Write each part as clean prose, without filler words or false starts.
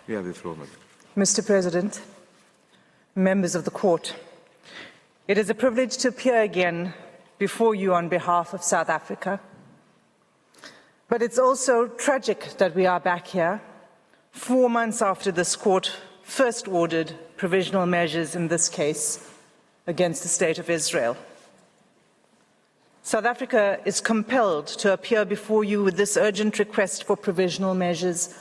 You have the floor, Madam. Mr. President, members of the court, it is a privilege to appear again before you on behalf of South Africa. But it's also tragic that we are back here 4 months after this court first ordered provisional measures in this case against the State of Israel. South Africa is compelled to appear before you with this urgent request for provisional measures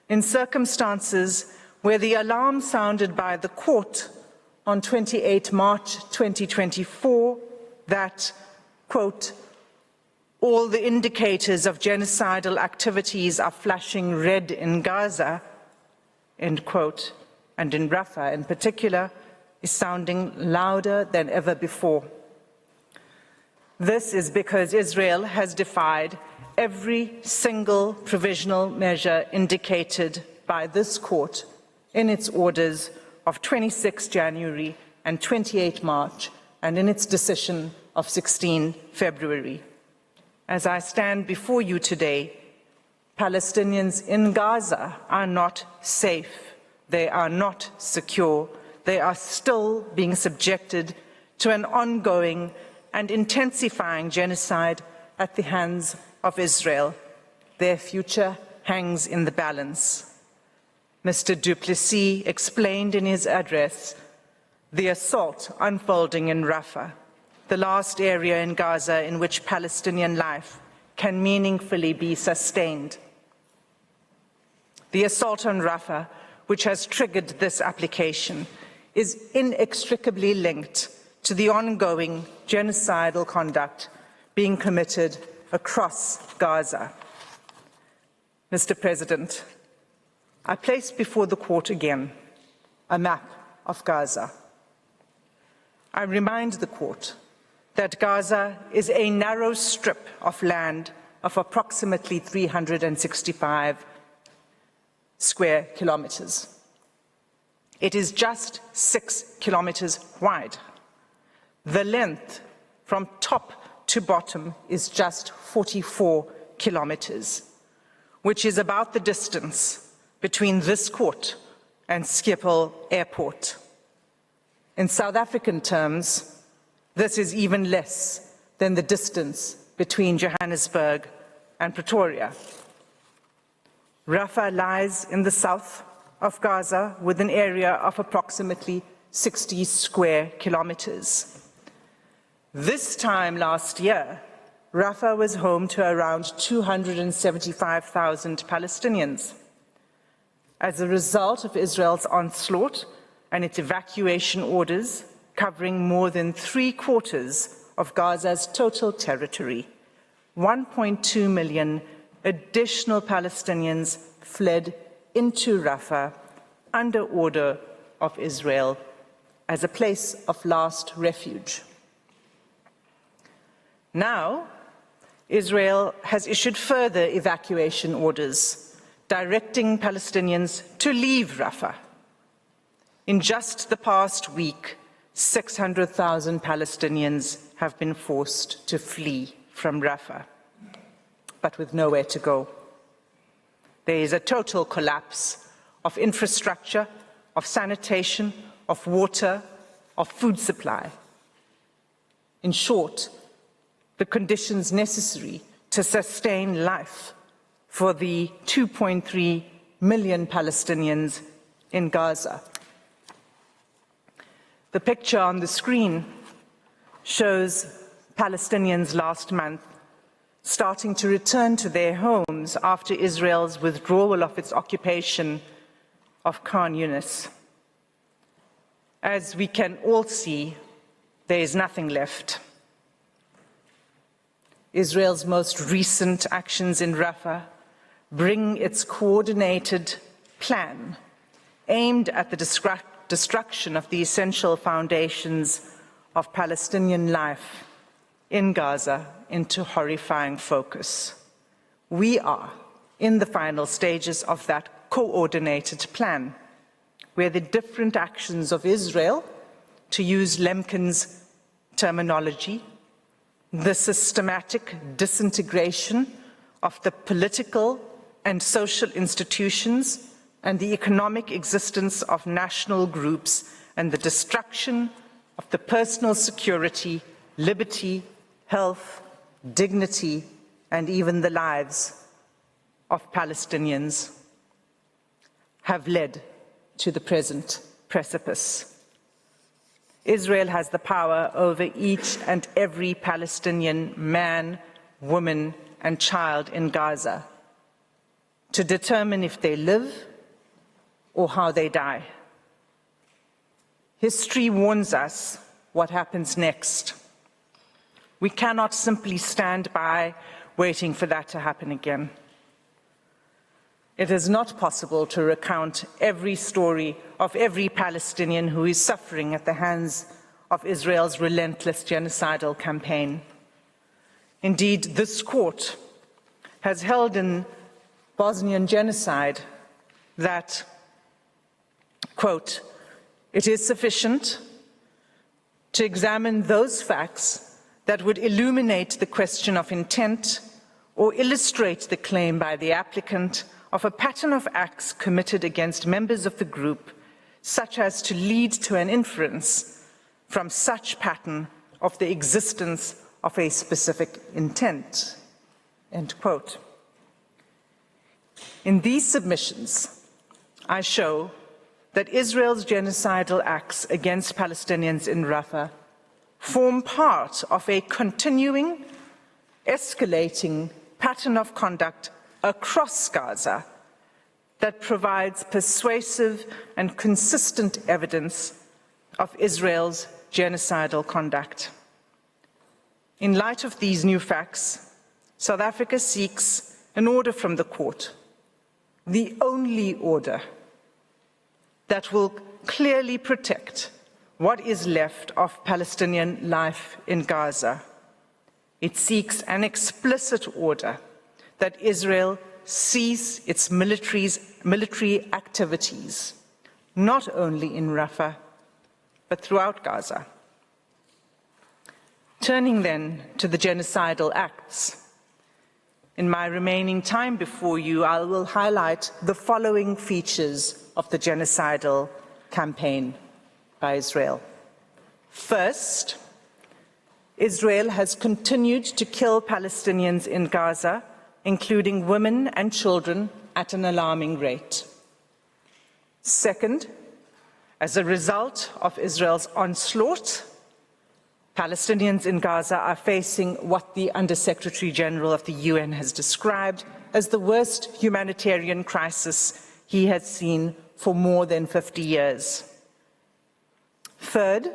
in circumstances where the alarm sounded by the court on 28 March 2024 that, quote, all the indicators of genocidal activities are flashing red in Gaza, end quote, and in Rafah in particular, is sounding louder than ever before. This is because Israel has defied every single provisional measure indicated by this court in its orders of 26 January and 28 March and in its decision of 16 February. As I stand before you today, Palestinians in Gaza are not safe. They are not secure. They are still being subjected to an ongoing and intensifying genocide at the hands of Israel. Their future hangs in the balance. Mr. du Plessis explained in his address the assault unfolding in Rafah, the last area in Gaza in which Palestinian life can meaningfully be sustained. The assault on Rafah, which has triggered this application, is inextricably linked to the ongoing genocidal conduct being committed across Gaza. Mr. President, I place before the court again a map of Gaza. I remind the court that Gaza is a narrow strip of land of approximately 365 square kilometers. It is just 6 kilometers wide. The length from top to bottom is just 44 kilometers, which is about the distance between this court and Schiphol Airport. In South African terms, this is even less than the distance between Johannesburg and Pretoria. Rafah lies in the south of Gaza with an area of approximately 60 square kilometers. This time last year, Rafah was home to around 275,000 Palestinians. As a result of Israel's onslaught and its evacuation orders covering more than 3/4 of Gaza's total territory, 1.2 million additional Palestinians fled into Rafah under order of Israel as a place of last refuge. Now, Israel has issued further evacuation orders directing Palestinians to leave Rafah. In just the past week, 600,000 Palestinians have been forced to flee from Rafah, but with nowhere to go. There is a total collapse of infrastructure, of sanitation, of water, of food supply. In short, the conditions necessary to sustain life for the 2.3 million Palestinians in Gaza. The picture on the screen shows Palestinians last month starting to return to their homes after Israel's withdrawal of its occupation of Khan Yunis. As we can all see, there is nothing left. Israel's most recent actions in Rafah bring its coordinated plan aimed at the destruction of the essential foundations of Palestinian life in Gaza into horrifying focus. We are in the final stages of that coordinated plan, where the different actions of Israel, to use Lemkin's terminology, the systematic disintegration of the political and social institutions and the economic existence of national groups and the destruction of the personal security, liberty, health, dignity, and even the lives of Palestinians have led to the present precipice. Israel has the power over each and every Palestinian man, woman, and child in Gaza to determine if they live or how they die. History warns us what happens next. We cannot simply stand by waiting for that to happen again. It is not possible to recount every story of every Palestinian who is suffering at the hands of Israel's relentless genocidal campaign. Indeed, this court has held in Bosnian genocide that, quote, "It is sufficient to examine those facts that would illuminate the question of intent or illustrate the claim by the applicant of a pattern of acts committed against members of the group, such as to lead to an inference from such pattern of the existence of a specific intent," end quote. In these submissions, I show that Israel's genocidal acts against Palestinians in Rafah form part of a continuing, escalating pattern of conduct across Gaza that provides persuasive and consistent evidence of Israel's genocidal conduct. In light of these new facts, South Africa seeks an order from the court, the only order that will clearly protect what is left of Palestinian life in Gaza. It seeks an explicit order that Israel cease its military activities, not only in Rafah, but throughout Gaza. Turning then to the genocidal acts, in my remaining time before you, I will highlight the following features of the genocidal campaign by Israel. First, Israel has continued to kill Palestinians in Gaza, including women and children, at an alarming rate. Second, as a result of Israel's onslaught, Palestinians in Gaza are facing what the Under-Secretary General of the UN has described as the worst humanitarian crisis he has seen for more than 50 years. Third,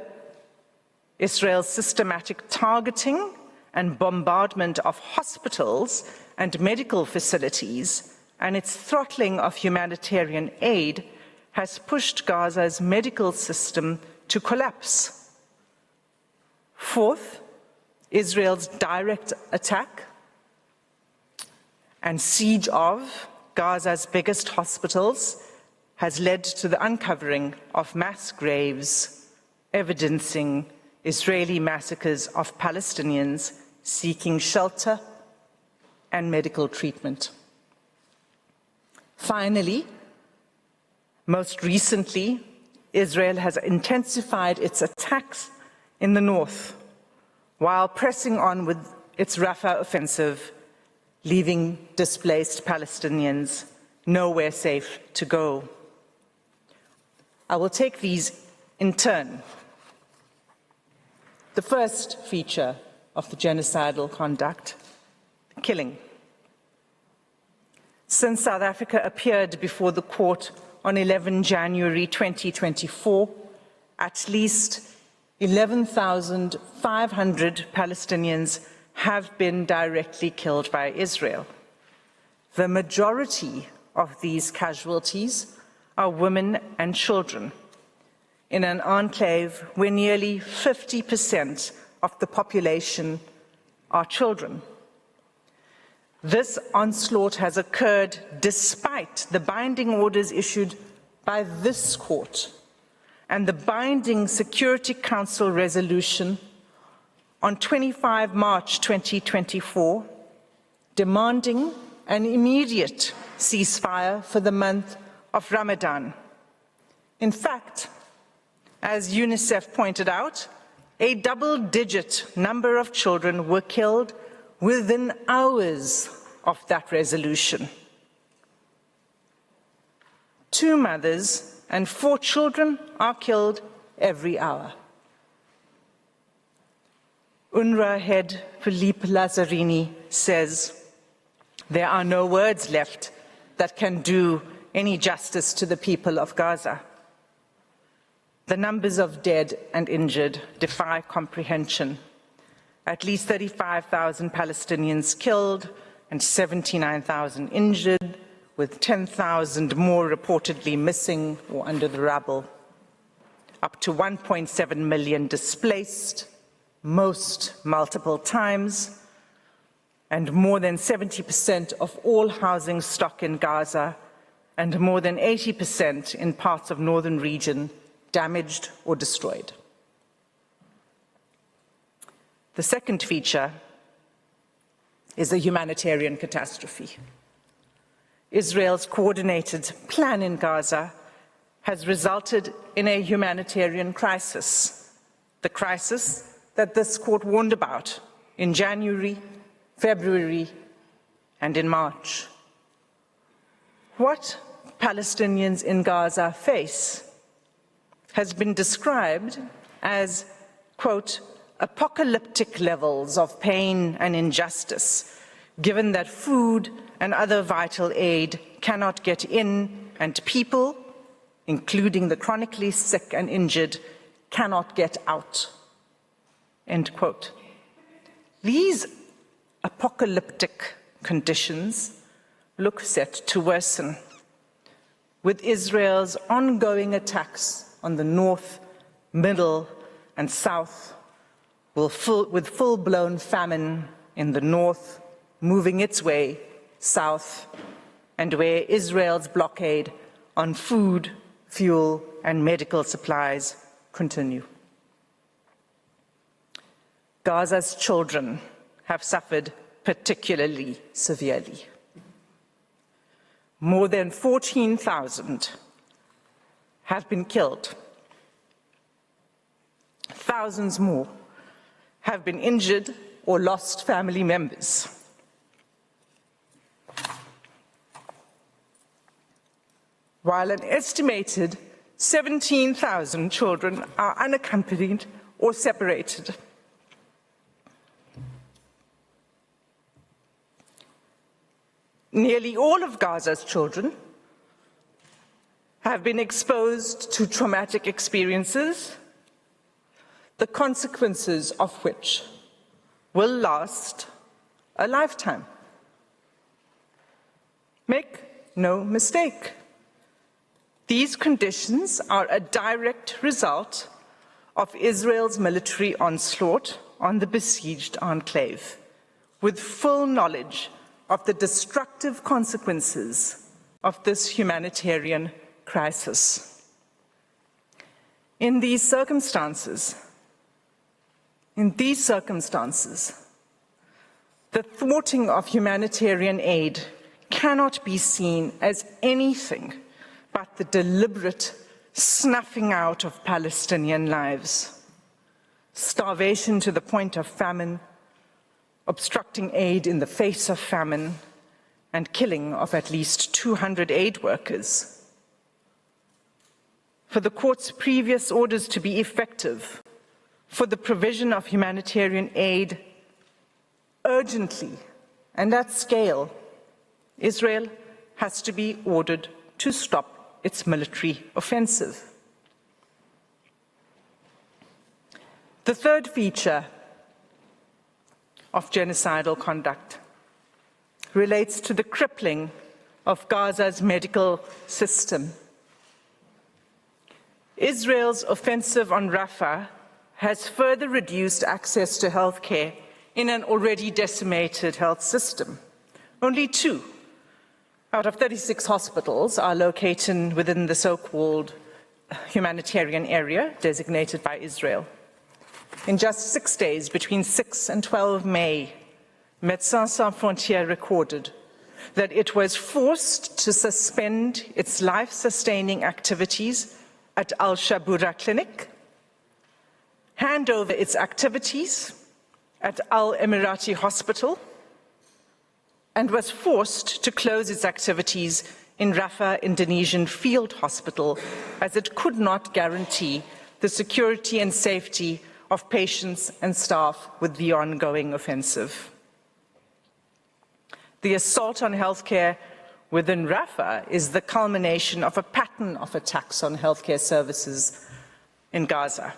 Israel's systematic targeting and bombardment of hospitals and medical facilities and its throttling of humanitarian aid has pushed Gaza's medical system to collapse. Fourth, Israel's direct attack and siege of Gaza's biggest hospitals has led to the uncovering of mass graves, evidencing Israeli massacres of Palestinians seeking shelter and medical treatment. Finally, most recently, Israel has intensified its attacks in the north, while pressing on with its Rafah offensive, leaving displaced Palestinians nowhere safe to go. I will take these in turn. The first feature of the genocidal conduct, killing. Since South Africa appeared before the court on 11 January 2024, at least 11,500 Palestinians have been directly killed by Israel. The majority of these casualties are women and children, in an enclave where nearly 50% of the population are children. This onslaught has occurred despite the binding orders issued by this court and the binding Security Council resolution on 25 March 2024, demanding an immediate ceasefire for the month of Ramadan. In fact, as UNICEF pointed out, a double-digit number of children were killed within hours of that resolution. 2 mothers and 4 children are killed every hour. UNRWA head Philippe Lazzarini says, "There are no words left that can do any justice to the people of Gaza. The numbers of dead and injured defy comprehension. At least 35,000 Palestinians killed and 79,000 injured, with 10,000 more reportedly missing or under the rubble. Up to 1.7 million displaced, most multiple times, and more than 70% of all housing stock in Gaza and more than 80% in parts of northern region damaged or destroyed." The second feature is a humanitarian catastrophe. Israel's coordinated plan in Gaza has resulted in a humanitarian crisis, the crisis that this court warned about in January, February, and in March. What Palestinians in Gaza face has been described as, quote, apocalyptic levels of pain and injustice, given that food and other vital aid cannot get in and people, including the chronically sick and injured, cannot get out, end quote. These apocalyptic conditions look set to worsen, with Israel's ongoing attacks on the north, middle, and south, with full-blown famine in the north, moving its way south, and where Israel's blockade on food, fuel, and medical supplies continue. Gaza's children have suffered particularly severely. More than 14,000 have been killed. Thousands more have been injured or lost family members. While an estimated 17,000 children are unaccompanied or separated. Nearly all of Gaza's children have been exposed to traumatic experiences, the consequences of which will last a lifetime. Make no mistake, these conditions are a direct result of Israel's military onslaught on the besieged enclave, with full knowledge of the destructive consequences of this humanitarian crisis. In these circumstances, the thwarting of humanitarian aid cannot be seen as anything but the deliberate snuffing out of Palestinian lives. Starvation to the point of famine, obstructing aid in the face of famine, and killing of at least 200 aid workers. For the court's previous orders to be effective, for the provision of humanitarian aid urgently and at scale, Israel has to be ordered to stop its military offensive. The third feature of genocidal conduct relates to the crippling of Gaza's medical system. Israel's offensive on Rafah has further reduced access to health care in an already decimated health system. Only 2 out of 36 hospitals are located within the so-called humanitarian area designated by Israel. In just 6 days, between 6 and 12 May, Médecins Sans Frontières recorded that it was forced to suspend its life-sustaining activities at Al-Shabura Clinic, hand over its activities at Al-Emirati Hospital, and was forced to close its activities in Rafah Indonesian Field Hospital, as it could not guarantee the security and safety of patients and staff with the ongoing offensive. The assault on healthcare within Rafah is the culmination of a pattern of attacks on healthcare services in Gaza,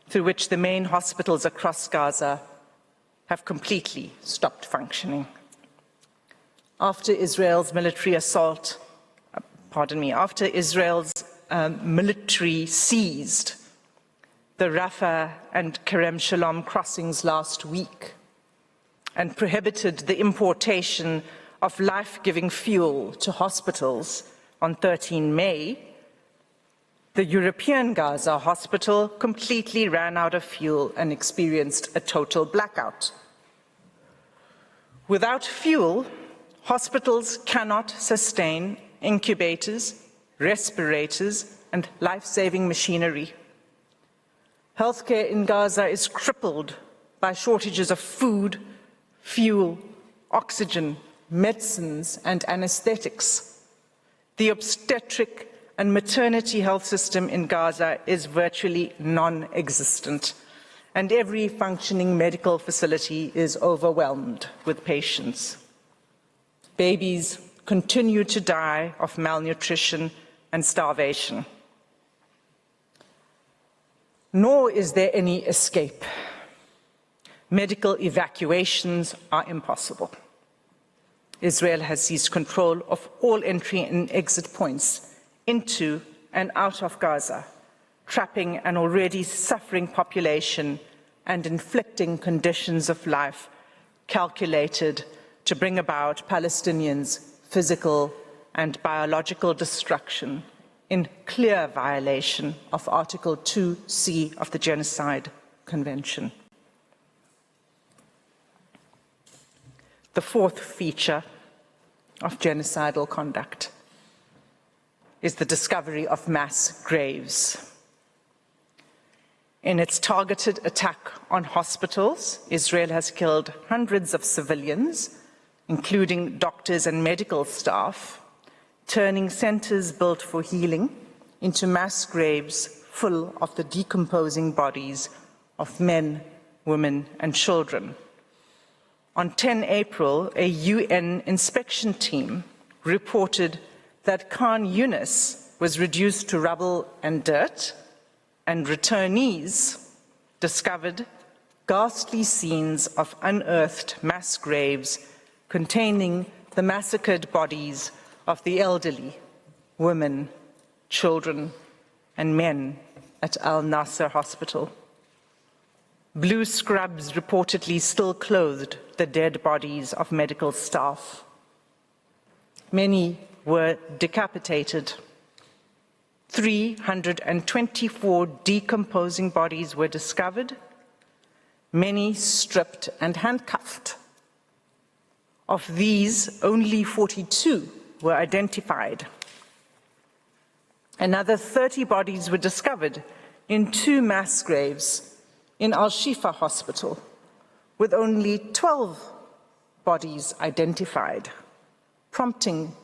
through which the main hospitals across Gaza have completely stopped functioning. After Israel's military military seized the Rafah and Kerem Shalom crossings last week and prohibited the importation of life-giving fuel to hospitals on 13 May, the European Gaza hospital completely ran out of fuel and experienced a total blackout. Without fuel, hospitals cannot sustain incubators, respirators, and life-saving machinery. Healthcare in Gaza is crippled by shortages of food, fuel, oxygen, medicines, and anesthetics. The obstetric and maternity health system in Gaza is virtually non-existent, and every functioning medical facility is overwhelmed with patients. Babies continue to die of malnutrition and starvation. Nor is there any escape. Medical evacuations are impossible. Israel has seized control of all entry and exit points into and out of Gaza, trapping an already suffering population and inflicting conditions of life calculated to bring about Palestinians' physical and biological destruction in clear violation of Article 2C of the Genocide Convention. The fourth feature of genocidal conduct is the discovery of mass graves. In its targeted attack on hospitals, Israel has killed hundreds of civilians, including doctors and medical staff, turning centers built for healing into mass graves full of the decomposing bodies of men, women, and children. On 10 April, a UN inspection team reported that Khan Yunis was reduced to rubble and dirt, and returnees discovered ghastly scenes of unearthed mass graves containing the massacred bodies of the elderly, women, children, and men at Al-Nasser Hospital. Blue scrubs reportedly still clothed the dead bodies of medical staff. Many were decapitated. 324 decomposing bodies were discovered, many stripped and handcuffed. Of these, only 42 were identified. Another 30 bodies were discovered in 2 mass graves in Al-Shifa Hospital, with only 12 bodies identified, prompting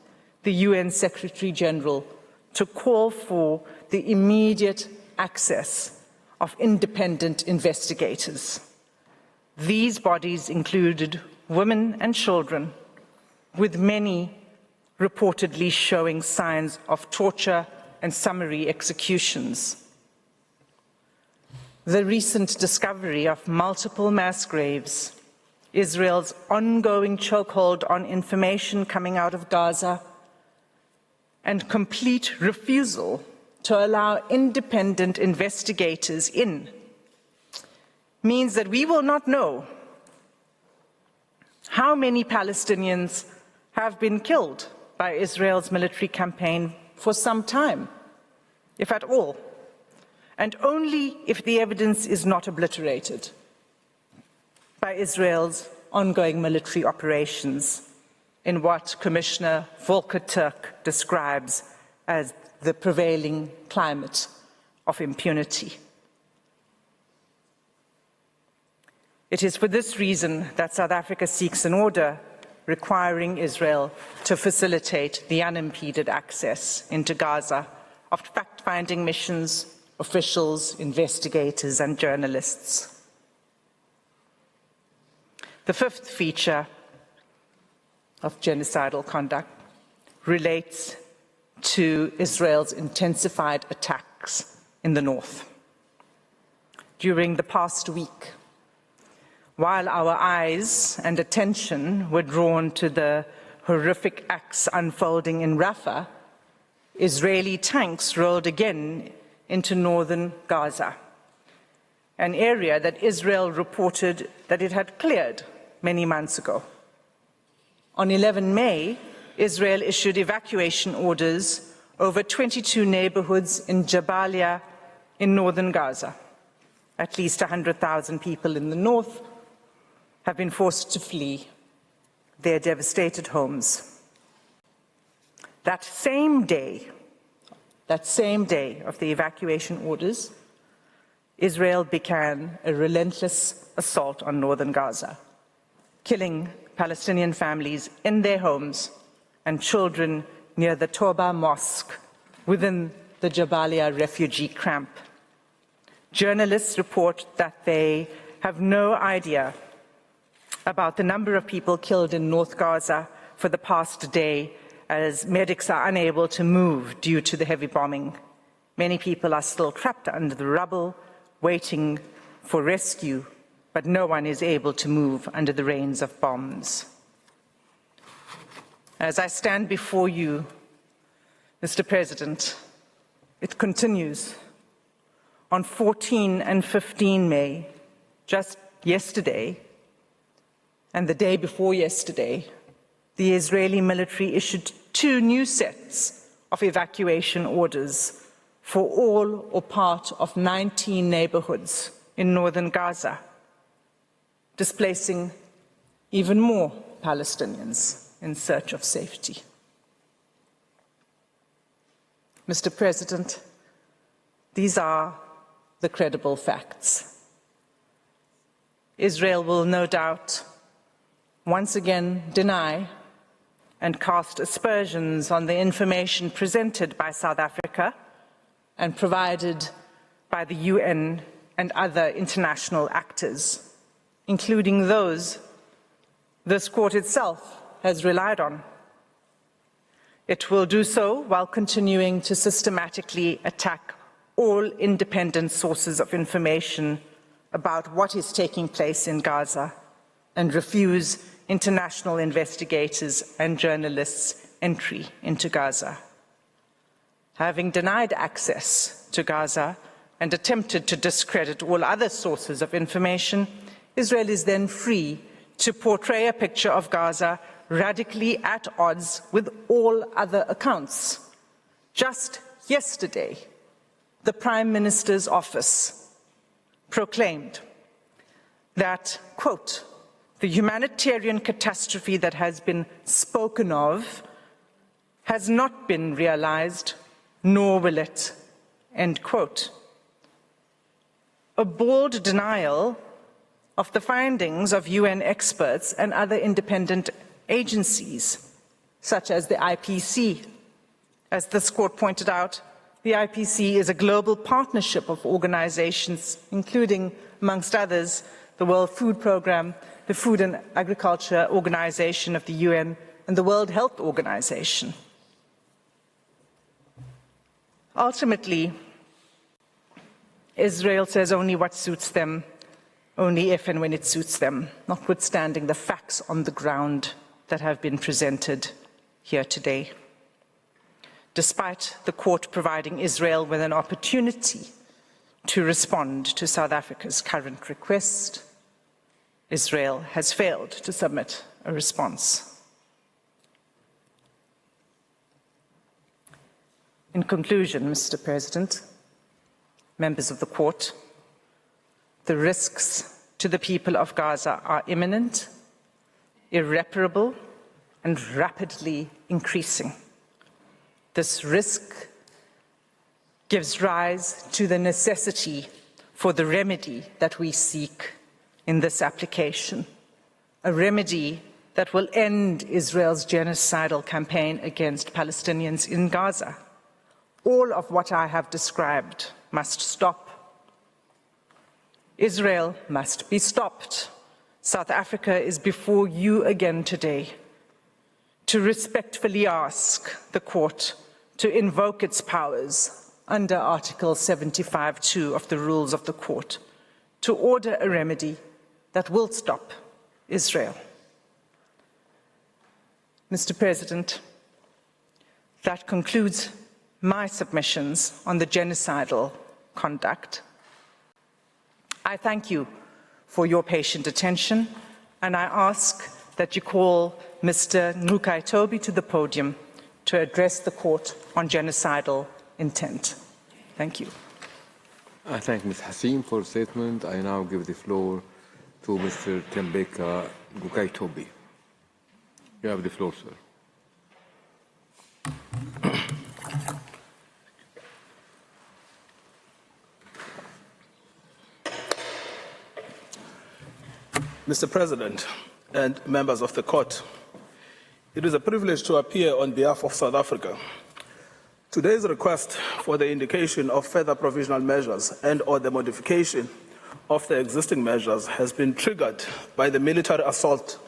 the UN Secretary General to call for the immediate access of independent investigators. These bodies included women and children, with many reportedly showing signs of torture and summary executions. The recent discovery of multiple mass graves, Israel's ongoing chokehold on information coming out of Gaza, and complete refusal to allow independent investigators in, means that we will not know how many Palestinians have been killed by Israel's military campaign for some time, if at all, and only if the evidence is not obliterated by Israel's ongoing military operations in what Commissioner Volker Turk describes as the prevailing climate of impunity. It is for this reason that South Africa seeks an order requiring Israel to facilitate the unimpeded access into Gaza of fact-finding missions, officials, investigators, and journalists. The fifth feature of genocidal conduct relates to Israel's intensified attacks in the north. During the past week, while our eyes and attention were drawn to the horrific acts unfolding in Rafah, Israeli tanks rolled again into northern Gaza, an area that Israel reported that it had cleared many months ago. On 11 May, Israel issued evacuation orders over 22 neighborhoods in Jabalia in northern Gaza. At least 100,000 people in the north have been forced to flee their devastated homes. That same day of the evacuation orders, Israel began a relentless assault on northern Gaza, killing Palestinian families in their homes and children near the Toba Mosque within the Jabalia refugee camp. Journalists report that they have no idea about the number of people killed in North Gaza for the past day, as medics are unable to move due to the heavy bombing. Many people are still trapped under the rubble, waiting for rescue, but no one is able to move under the rains of bombs. As I stand before you, Mr. President, it continues. On 14 and 15 May, just yesterday, and the day before yesterday, the Israeli military issued 2 new sets of evacuation orders for all or part of 19 neighborhoods in northern Gaza, displacing even more Palestinians in search of safety. Mr. President, these are the credible facts. Israel will no doubt once again deny and cast aspersions on the information presented by South Africa and provided by the UN and other international actors, including those this court itself has relied on. It will do so while continuing to systematically attack all independent sources of information about what is taking place in Gaza and refuse international investigators and journalists entry into Gaza. Having denied access to Gaza and attempted to discredit all other sources of information, Israel is then free to portray a picture of Gaza radically at odds with all other accounts. Just yesterday, the Prime Minister's office proclaimed that, quote, "The humanitarian catastrophe that has been spoken of has not been realized, nor will it," end quote. A bold denial of the findings of UN experts and other independent agencies, such as the IPC. As this court pointed out, the IPC is a global partnership of organizations, including, amongst others, the World Food Programme, the Food and Agriculture Organization of the UN, and the World Health Organization. Ultimately, Israel says only what suits them, only if and when it suits them, notwithstanding the facts on the ground that have been presented here today. Despite the court providing Israel with an opportunity to respond to South Africa's current request, Israel has failed to submit a response. In conclusion, Mr. President, members of the court, the risks to the people of Gaza are imminent, irreparable, and rapidly increasing. This risk gives rise to the necessity for the remedy that we seek in this application, a remedy that will end Israel's genocidal campaign against Palestinians in Gaza. All of what I have described must stop. Israel must be stopped. South Africa is before you again today to respectfully ask the court to invoke its powers under Article 75(2) of the rules of the court to order a remedy that will stop Israel. Mr. President, that concludes my submissions on the genocidal conduct. I thank you for your patient attention, and I ask that you call Mr. Ngcukaitobi to the podium to address the court on genocidal intent. Thank you. I thank Ms. Hassim for the statement. I now give the floor to Mr. Thembeka Ngcukaitobi. You have the floor, sir. Mr. President and members of the court, it is a privilege to appear on behalf of South Africa. Today's request for the indication of further provisional measures and/or the modification of the existing measures has been triggered by the military assault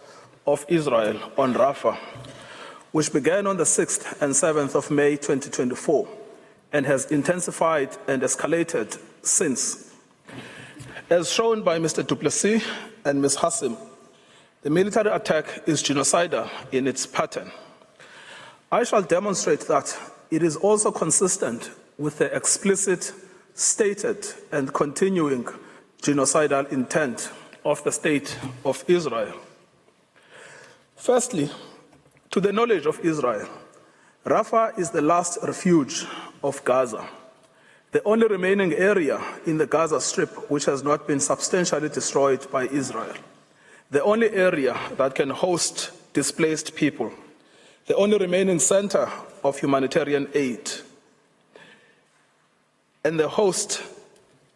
of Israel on Rafah, which began on the 6th and 7th of May 2024 and has intensified and escalated since. As shown by Mr. du Plessis and Ms. Hassim, the military attack is genocidal in its pattern. I shall demonstrate that it is also consistent with the explicit, stated, and continuing genocidal intent of the State of Israel. Firstly, to the knowledge of Israel, Rafah is the last refuge of Gaza, the only remaining area in the Gaza Strip which has not been substantially destroyed by Israel, the only area that can host displaced people, the only remaining center of humanitarian aid, and the host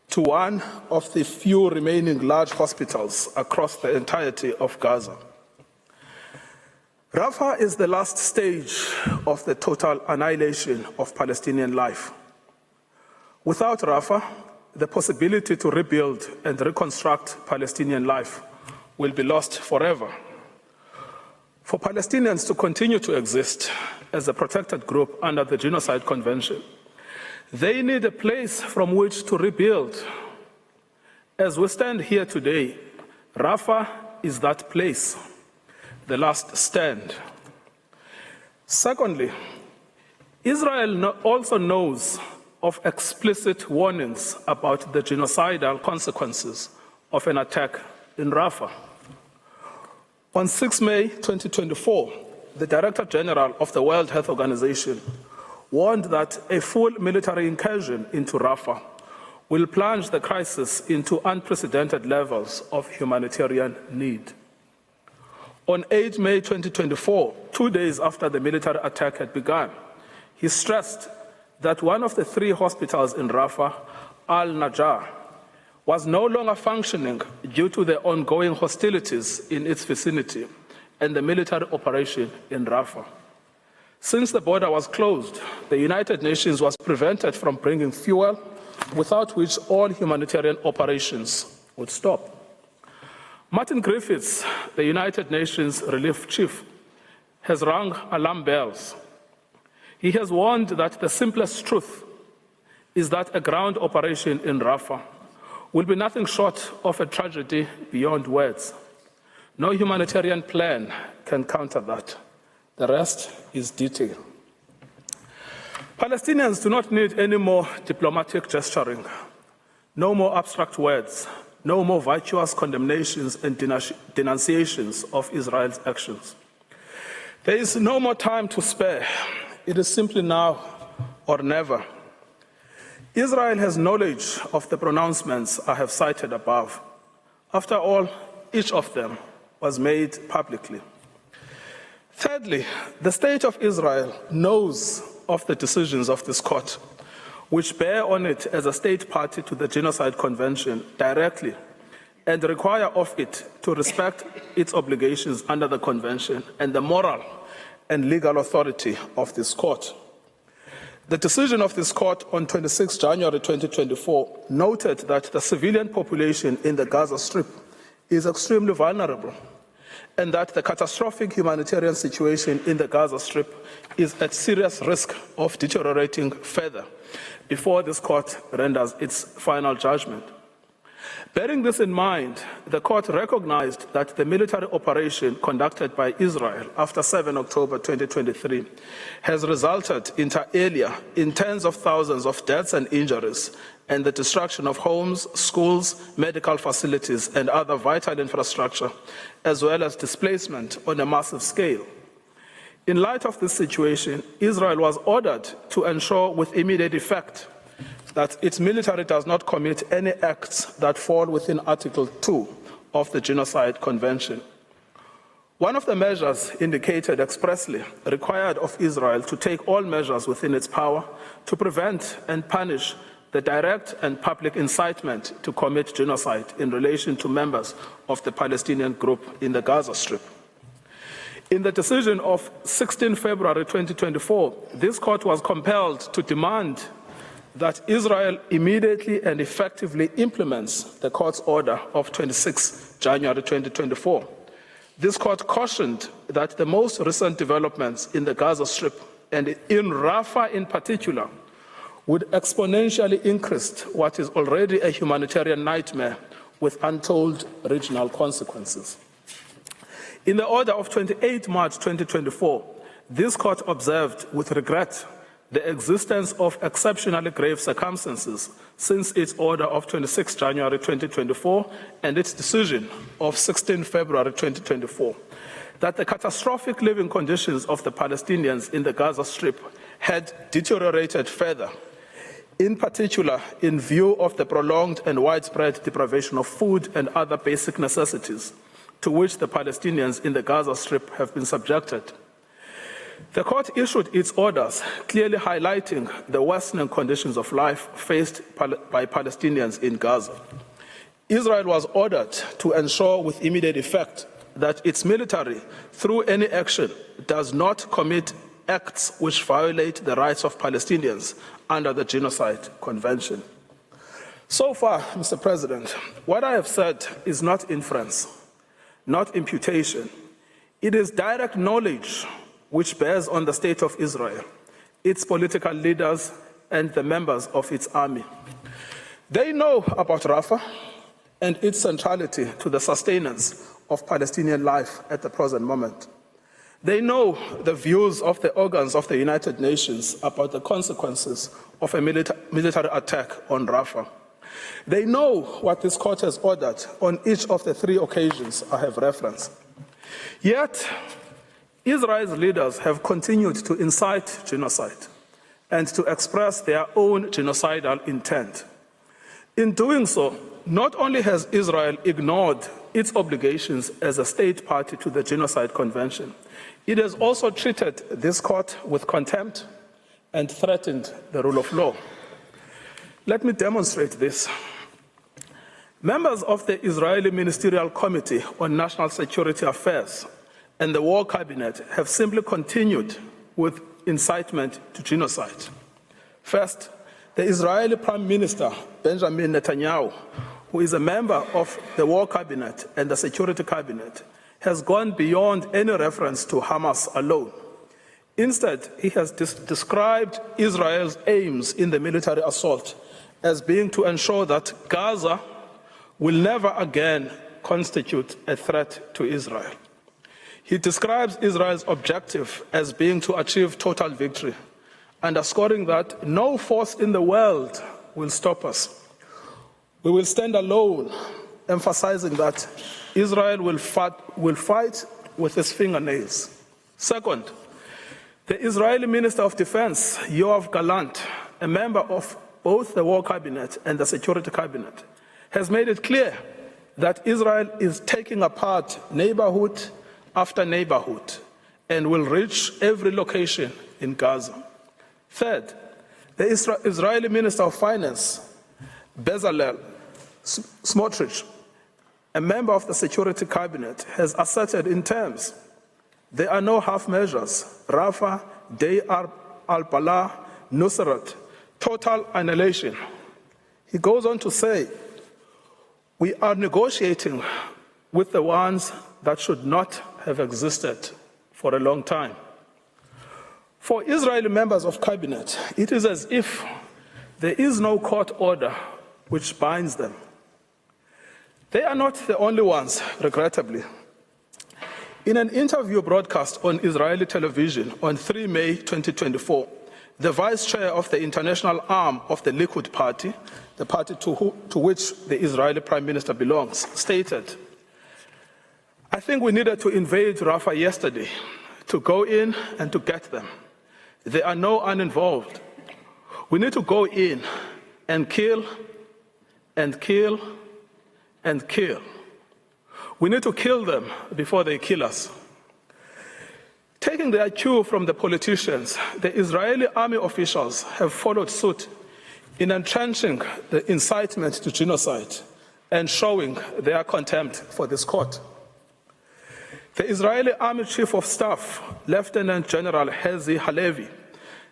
to one of the few remaining large hospitals across the entirety of Gaza. Rafah is the last stage of the total annihilation of Palestinian life. Without Rafah, the possibility to rebuild and reconstruct Palestinian life will be lost forever. For Palestinians to continue to exist as a protected group under the Genocide Convention, they need a place from which to rebuild. As we stand here today, Rafah is that place, the last stand. Secondly, Israel also knows of explicit warnings about the genocidal consequences of an attack in Rafah. On 6 May 2024, the Director General of the World Health Organization warned that a full military incursion into Rafah will plunge the crisis into unprecedented levels of humanitarian need. On 8 May 2024, 2 days after the military attack had begun, he stressed that one of the 3 hospitals in Rafah, Al-Najjar, was no longer functioning due to the ongoing hostilities in its vicinity and the military operation in Rafah. Since the border was closed, the United Nations was prevented from bringing fuel, without which all humanitarian operations would stop. Martin Griffiths, the United Nations Relief Chief, has rung alarm bells. He has warned that the simplest truth is that a ground operation in Rafah will be nothing short of a tragedy beyond words. No humanitarian plan can counter that. The rest is detail. Palestinians do not need any more diplomatic gesturing, no more abstract words, no more virtuous condemnations and denunciations of Israel's actions. There is no more time to spare. It is simply now or never. Israel has knowledge of the pronouncements I have cited above. After all, each of them was made publicly. Thirdly, the State of Israel knows of the decisions of this court, which bear on it as a state party to the Genocide Convention directly and require of it to respect its obligations under the Convention and the moral and legal authority of this court. The decision of this court on 26 January 2024 noted that the civilian population in the Gaza Strip is extremely vulnerable and that the catastrophic humanitarian situation in the Gaza Strip is at serious risk of deteriorating further before this court renders its final judgment. Bearing this in mind, the court recognized that the military operation conducted by Israel after 7 October 2023 has resulted inter alia in tens of thousands of deaths and injuries and the destruction of homes, schools, medical facilities, and other vital infrastructure, as well as displacement on a massive scale. In light of this situation, Israel was ordered to ensure with immediate effect that its military does not commit any acts that fall within Article 2 of the Genocide Convention. One of the measures indicated expressly required of Israel to take all measures within its power to prevent and punish the direct and public incitement to commit genocide in relation to members of the Palestinian group in the Gaza Strip. In the decision of 16 February 2024, this court was compelled to demand that Israel immediately and effectively implements the court's order of 26 January 2024. This court cautioned that the most recent developments in the Gaza Strip and in Rafah in particular would exponentially increase what is already a humanitarian nightmare with untold regional consequences. In the order of 28 March 2024, this court observed with regret the existence of exceptionally grave circumstances since its order of 26 January 2024 and its decision of 16 February 2024, that the catastrophic living conditions of the Palestinians in the Gaza Strip had deteriorated further, in particular in view of the prolonged and widespread deprivation of food and other basic necessities to which the Palestinians in the Gaza Strip have been subjected. The court issued its orders clearly highlighting the worsening conditions of life faced by Palestinians in Gaza. Israel was ordered to ensure with immediate effect that its military, through any action, does not commit acts which violate the rights of Palestinians under the Genocide Convention. So far, Mr. President, what I have said is not inference, not imputation. It is direct knowledge which bears on the state of Israel, its political leaders, and the members of its army. They know about Rafah and its centrality to the sustenance of Palestinian life at the present moment. They know the views of the organs of the United Nations about the consequences of a military attack on Rafah. They know what this court has ordered on each of the 3 occasions I have referenced. Yet, Israel's leaders have continued to incite genocide and to express their own genocidal intent. In doing so, not only has Israel ignored its obligations as a state party to the Genocide Convention, it has also treated this court with contempt and threatened the rule of law. Let me demonstrate this. Members of the Israeli Ministerial Committee on National Security Affairs and the War Cabinet have simply continued with incitement to genocide. First, the Israeli Prime Minister, Benjamin Netanyahu, who is a member of the War Cabinet and the Security Cabinet, has gone beyond any reference to Hamas alone. Instead, he has described Israel's aims in the military assault as being to ensure that Gaza will never again constitute a threat to Israel. He describes Israel's objective as being to achieve total victory, underscoring that no force in the world will stop us. We will stand alone, emphasizing that Israel will fight with its fingernails. Second, the Israeli Minister of Defense, Yoav Gallant, a member of both the War Cabinet and the Security Cabinet, has made it clear that Israel is taking apart neighborhood after neighborhood and will reach every location in Gaza. Third, the Israeli Minister of Finance, Bezalel Smotrich, a member of the Security Cabinet, has asserted in terms, there are no half measures. Rafah, Deir al-Balah, Nusrat, total annihilation. He goes on to say, we are negotiating with the ones that should not have existed for a long time. For Israeli members of cabinet, it is as if there is no court order which binds them. They are not the only ones, regrettably. In an interview broadcast on Israeli television on 3 May 2024, the vice chair of the international arm of the Likud party, the party to which the Israeli prime minister belongs, stated, I think we needed to invade Rafah yesterday, to go in and to get them. There are no uninvolved. We need to go in and kill and kill and kill. We need to kill them before they kill us. Taking their cue from the politicians, the Israeli army officials have followed suit in entrenching the incitement to genocide and showing their contempt for this court. The Israeli Army Chief of Staff, Lieutenant General Herzi Halevi,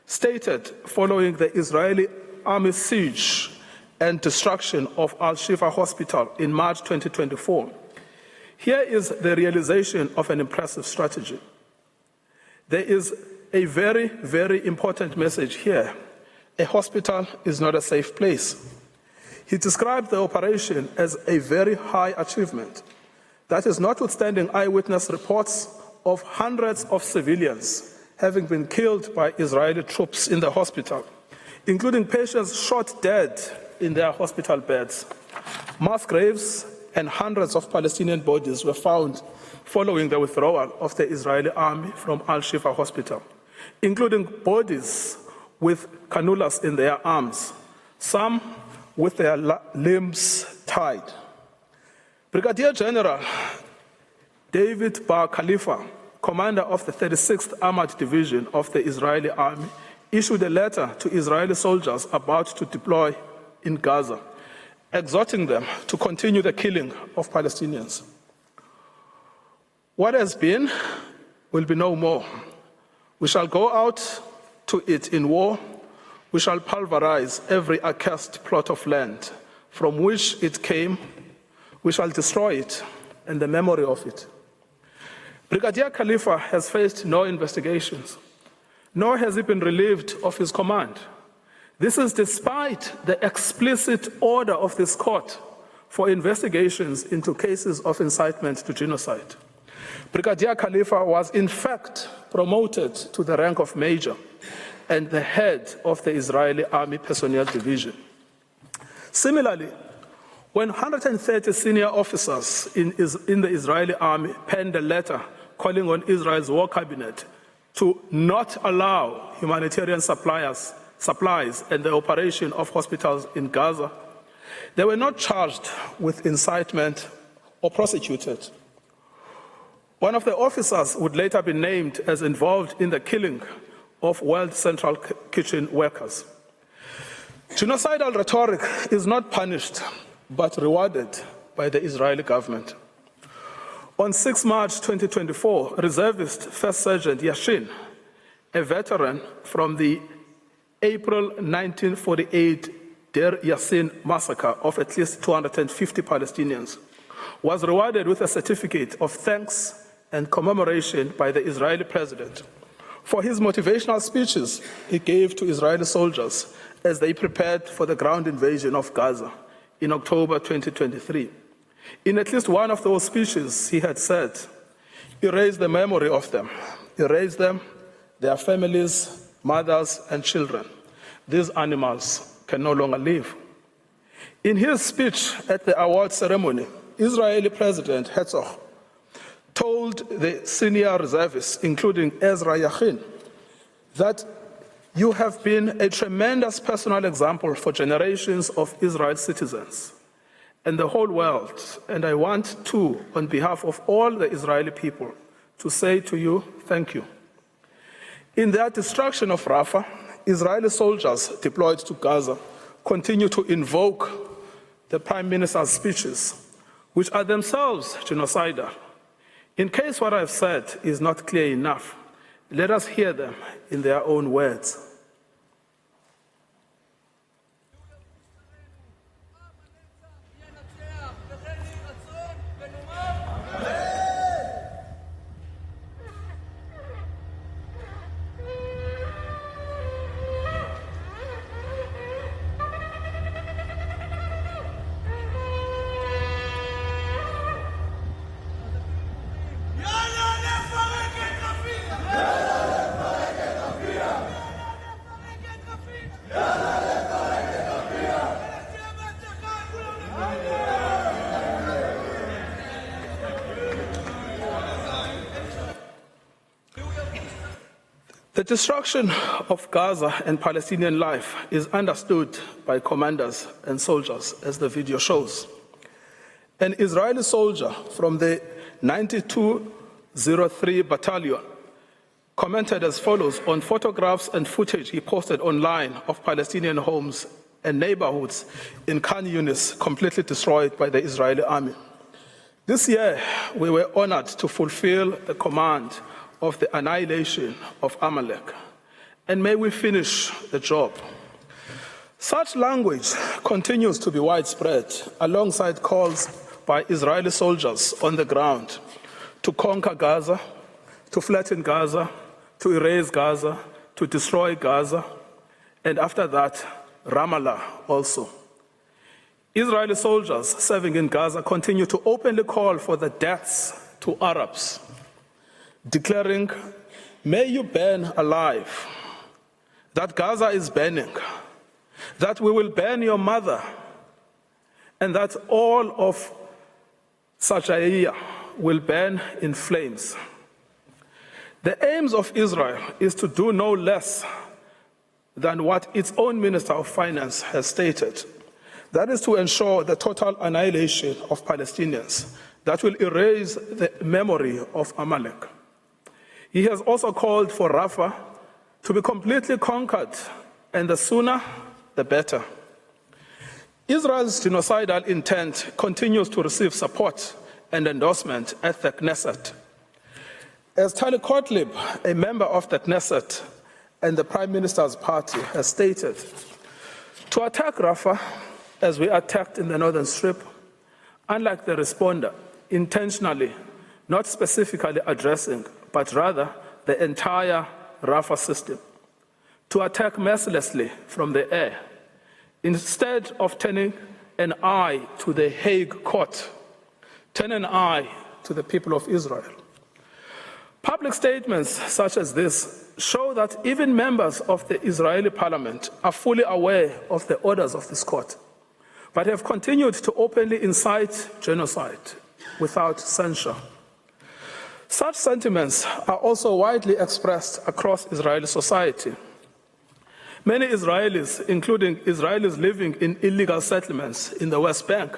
stated following the Israeli Army siege and destruction of Al-Shifa Hospital in March 2024, here is the realization of an impressive strategy. There is a very, very important message here. A hospital is not a safe place. He described the operation as a very high achievement. That is notwithstanding eyewitness reports of hundreds of civilians having been killed by Israeli troops in the hospital, including patients shot dead in their hospital beds. Mass graves and hundreds of Palestinian bodies were found following the withdrawal of the Israeli army from Al-Shifa Hospital, including bodies with cannulas in their arms, some with their limbs tied. Brigadier General David Bar Khalifa, commander of the 36th Armored Division of the Israeli Army, issued a letter to Israeli soldiers about to deploy in Gaza, exhorting them to continue the killing of Palestinians. What has been will be no more. We shall go out to it in war. We shall pulverize every accursed plot of land from which it came. We shall destroy it and the memory of it. Brigadier Khalifa has faced no investigations, nor has he been relieved of his command. This is despite the explicit order of this court for investigations into cases of incitement to genocide. Brigadier Khalifa was in fact promoted to the rank of major and the head of the Israeli Army Personnel Division. Similarly, when 130 senior officers in the Israeli army penned a letter calling on Israel's war cabinet to not allow humanitarian supplies and the operation of hospitals in Gaza, they were not charged with incitement or prosecuted. One of the officers would later be named as involved in the killing of World Central Kitchen workers. Genocidal rhetoric is not punished, but rewarded by the Israeli government. On 6 March 2024, reservist First Sergeant Yashin, a veteran from the April 1948 Deir Yassin massacre of at least 250 Palestinians, was rewarded with a certificate of thanks and commemoration by the Israeli president for his motivational speeches he gave to Israeli soldiers as they prepared for the ground invasion of Gaza in October 2023. In at least one of those speeches, he had said, erase the memory of them, erase them, their families, mothers, and children. These animals can no longer live. In his speech at the award ceremony, Israeli President Herzog told the senior reservists, including Ezra Yachin, that you have been a tremendous personal example for generations of Israel's citizens and the whole world, and I want to, on behalf of all the Israeli people, to say to you, thank you. In their destruction of Rafah, Israeli soldiers deployed to Gaza continue to invoke the Prime Minister's speeches, which are themselves genocidal. In case what I've said is not clear enough, let us hear them in their own words. The destruction of Gaza and Palestinian life is understood by commanders and soldiers, as the video shows. An Israeli soldier from the 9203 Battalion commented as follows on photographs and footage he posted online of Palestinian homes and neighborhoods in Khan Yunis completely destroyed by the Israeli army. This year, we were honored to fulfill the command of the annihilation of Amalek, and may we finish the job. Such language continues to be widespread alongside calls by Israeli soldiers on the ground to conquer Gaza, to flatten Gaza, to erase Gaza, to destroy Gaza, and after that, Ramallah also. Israeli soldiers serving in Gaza continue to openly call for the deaths to Arabs, declaring, "May you burn alive," that Gaza is burning, that we will burn your mother, and that all of Sajaiya will burn in flames. The aims of Israel is to do no less than what its own Minister of Finance has stated. That is to ensure the total annihilation of Palestinians that will erase the memory of Amalek. He has also called for Rafah to be completely conquered, and the sooner, the better. Israel's genocidal intent continues to receive support and endorsement at the Knesset. As Tali Gottlieb, a member of the Knesset and the Prime Minister's party, has stated, to attack Rafah, as we attacked in the Northern Strip, unlike the responder, intentionally, not specifically addressing, but rather the entire Rafah system, to attack mercilessly from the air, instead of turning an eye to the Hague court, turn an eye to the people of Israel. Public statements such as this show that even members of the Israeli parliament are fully aware of the orders of this court, but have continued to openly incite genocide without censure. Such sentiments are also widely expressed across Israeli society. Many Israelis, including Israelis living in illegal settlements in the West Bank,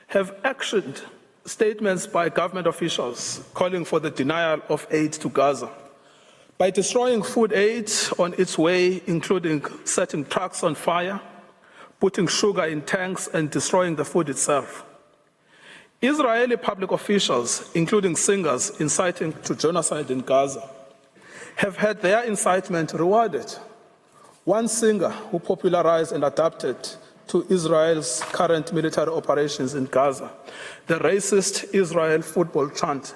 have actioned statements by government officials calling for the denial of aid to Gaza by destroying food aid on its way, including setting trucks on fire, putting sugar in tanks, and destroying the food itself. Israeli public officials, including singers inciting to genocide in Gaza, have had their incitement rewarded. One singer who popularized and adapted to Israel's current military operations in Gaza the racist Israel football chant,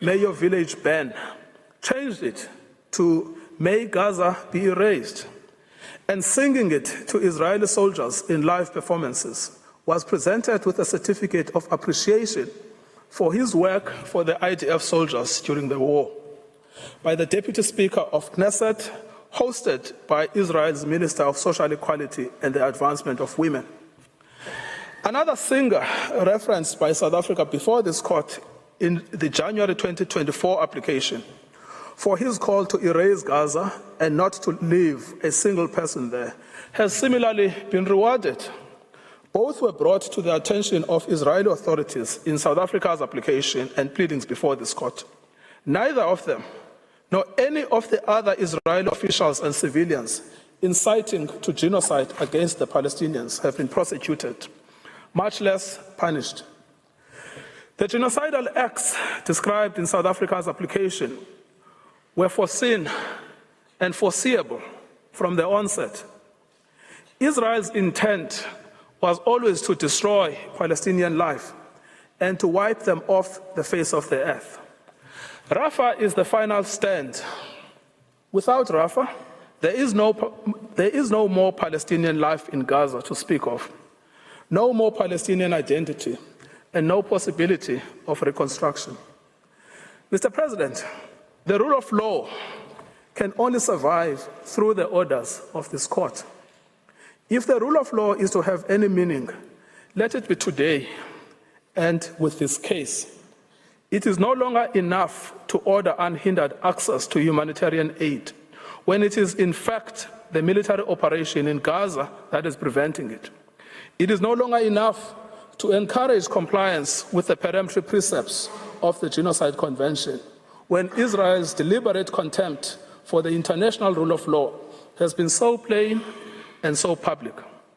"May your village burn," changed it to "May Gaza be erased," and singing it to Israeli soldiers in live performances, was presented with a certificate of appreciation for his work for the IDF soldiers during the war by the Deputy Speaker of Knesset, hosted by Israel's Minister of Social Equality and the Advancement of Women. Another singer referenced by South Africa before this court in the January 2024 application for his call to erase Gaza and not to leave a single person there has similarly been rewarded. Both were brought to the attention of Israeli authorities in South Africa's application and pleadings before this court. Neither of them, nor any of the other Israeli officials and civilians inciting to genocide against the Palestinians have been prosecuted, much less punished. The genocidal acts described in South Africa's application were foreseen and foreseeable from the onset. Israel's intent was always to destroy Palestinian life and to wipe them off the face of the earth. Rafah is the final stand. Without Rafah, there is no more Palestinian life in Gaza to speak of, no more Palestinian identity, and no possibility of reconstruction. Mr. President, the rule of law can only survive through the orders of this court. If the rule of law is to have any meaning, let it be today and with this case. It is no longer enough to order unhindered access to humanitarian aid when it is in fact the military operation in Gaza that is preventing it. It is no longer enough to encourage compliance with the peremptory precepts of the Genocide Convention when Israel's deliberate contempt for the international rule of law has been so plain and so public.